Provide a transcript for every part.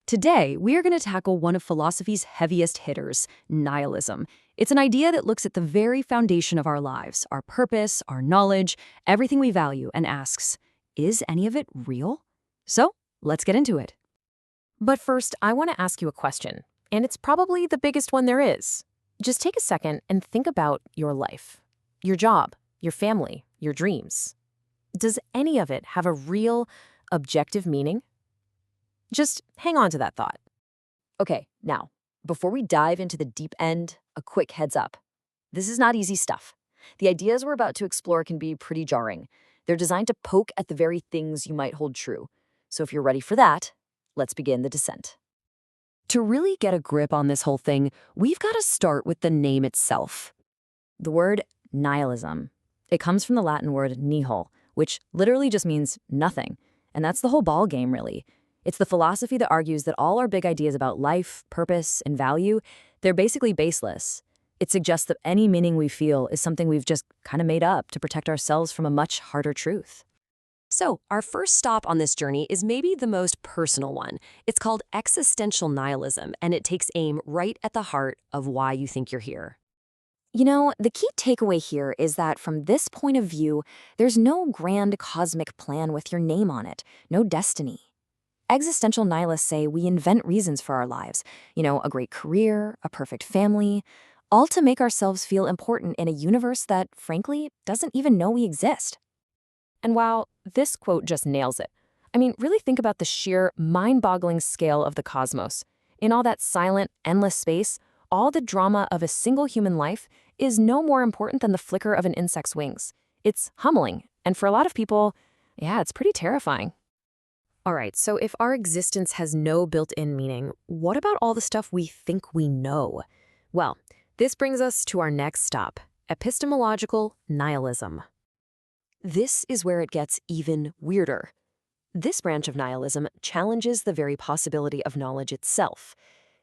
Today, we are going to tackle one of philosophy's heaviest hitters, nihilism. It's an idea that looks at the very foundation of our lives, our purpose, our knowledge, everything we value, and asks, is any of it real? So, let's get into it. But first, I want to ask you a question, and it's probably the biggest one there is. Just take a second and think about your life, your job, your family, your dreams. Does any of it have a real, objective meaning? Just hang on to that thought. Okay, now, before we dive into the deep end, a quick heads up. This is not easy stuff. The ideas we're about to explore can be pretty jarring. They're designed to poke at the very things you might hold true. So if you're ready for that, let's begin the descent. To really get a grip on this whole thing, we've got to start with the name itself. The word nihilism. It comes from the Latin word nihil, which literally just means nothing. And that's the whole ball game, really. It's the philosophy that argues that all our big ideas about life, purpose, and value, they're basically baseless. It suggests that any meaning we feel is something we've just kind of made up to protect ourselves from a much harder truth. So, our first stop on this journey is maybe the most personal one. It's called Existential Nihilism, and it takes aim right at the heart of why you think you're here. You know, the key takeaway here is that from this point of view, there's no grand cosmic plan with your name on it, no destiny. Existential nihilists say we invent reasons for our lives, a great career, a perfect family, all to make ourselves feel important in a universe that, frankly, doesn't even know we exist. And wow, this quote just nails it. I mean, really think about the sheer, mind-boggling scale of the cosmos. In all that silent, endless space, all the drama of a single human life is no more important than the flicker of an insect's wings. It's humbling, and for a lot of people, it's pretty terrifying. All right, so if our existence has no built-in meaning, what about all the stuff we think we know? Well, this brings us to our next stop, epistemological nihilism. This is where it gets even weirder. This branch of nihilism challenges the very possibility of knowledge itself.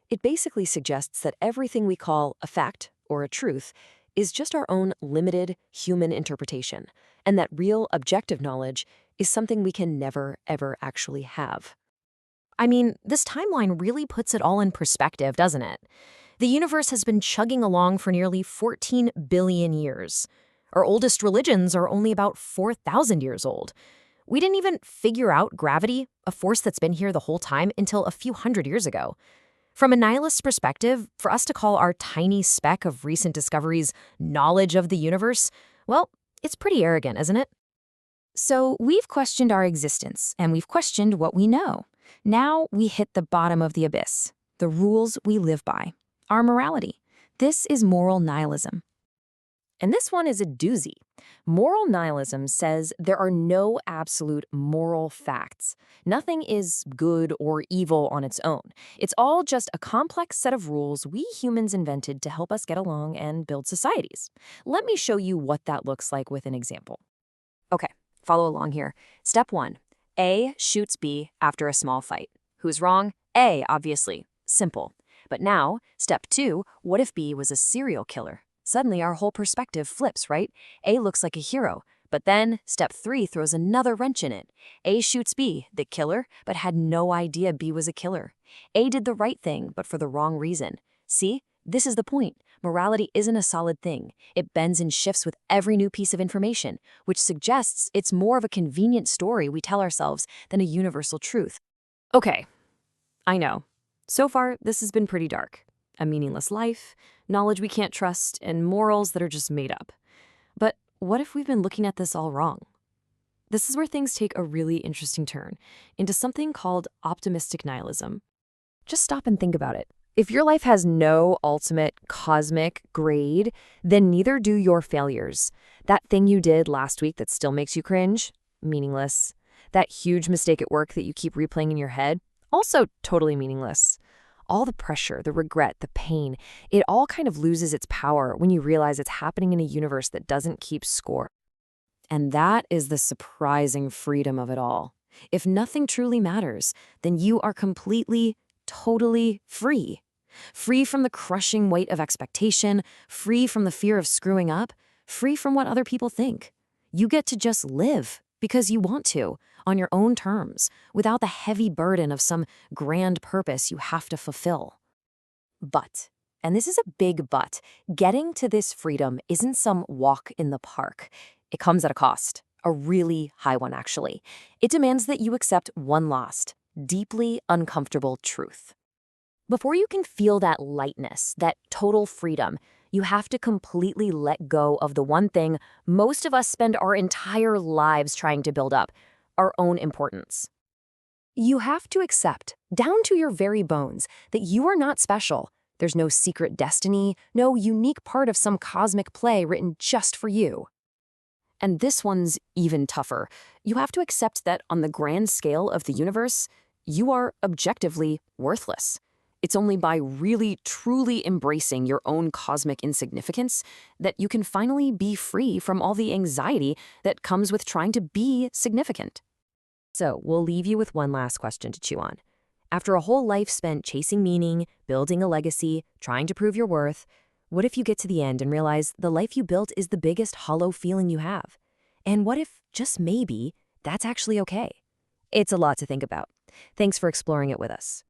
It basically suggests that everything we call a fact or a truth is just our own limited human interpretation, and that real objective knowledge is something we can never, ever actually have. I mean, this timeline really puts it all in perspective, doesn't it? The universe has been chugging along for nearly 14 billion years. Our oldest religions are only about 4,000 years old. We didn't even figure out gravity, a force that's been here the whole time, until a few hundred years ago. From a nihilist perspective, for us to call our tiny speck of recent discoveries knowledge of the universe, well, it's pretty arrogant, isn't it? So we've questioned our existence, and we've questioned what we know. Now we hit the bottom of the abyss, the rules we live by, our morality. This is moral nihilism. And this one is a doozy. Moral nihilism says there are no absolute moral facts. Nothing is good or evil on its own. It's all just a complex set of rules we humans invented to help us get along and build societies. Let me show you what that looks like with an example. Okay, follow along here. Step 1. A shoots B after a small fight. Who's wrong? A, obviously. Simple. But now, step 2, what if B was a serial killer? Suddenly, our whole perspective flips, right? A looks like a hero. But then, step 3 throws another wrench in it. A shoots B, the killer, but had no idea B was a killer. A did the right thing, but for the wrong reason. See? This is the point. Morality isn't a solid thing. It bends and shifts with every new piece of information, which suggests it's more of a convenient story we tell ourselves than a universal truth. Okay, I know. So far, this has been pretty dark. A meaningless life, knowledge we can't trust, and morals that are just made up. But what if we've been looking at this all wrong? This is where things take a really interesting turn, into something called optimistic nihilism. Just stop and think about it. If your life has no ultimate cosmic grade, then neither do your failures. That thing you did last week that still makes you cringe? Meaningless. That huge mistake at work that you keep replaying in your head? Also totally meaningless. All the pressure, the regret, the pain, it all kind of loses its power when you realize it's happening in a universe that doesn't keep score. And that is the surprising freedom of it all. If nothing truly matters, then you are completely, totally free. Free from the crushing weight of expectation, free from the fear of screwing up, free from what other people think. You get to just live, because you want to, on your own terms, without the heavy burden of some grand purpose you have to fulfill. But, and this is a big but, getting to this freedom isn't some walk in the park. It comes at a cost, a really high one actually. It demands that you accept one last, deeply uncomfortable truth. Before you can feel that lightness, that total freedom, you have to completely let go of the one thing most of us spend our entire lives trying to build up, our own importance. You have to accept, down to your very bones, that you are not special. There's no secret destiny, no unique part of some cosmic play written just for you. And this one's even tougher. You have to accept that on the grand scale of the universe, you are objectively worthless. It's only by really, truly embracing your own cosmic insignificance that you can finally be free from all the anxiety that comes with trying to be significant. So we'll leave you with one last question to chew on. After a whole life spent chasing meaning, building a legacy, trying to prove your worth, what if you get to the end and realize the life you built is the biggest hollow feeling you have? And what if, just maybe, that's actually okay? It's a lot to think about. Thanks for exploring it with us.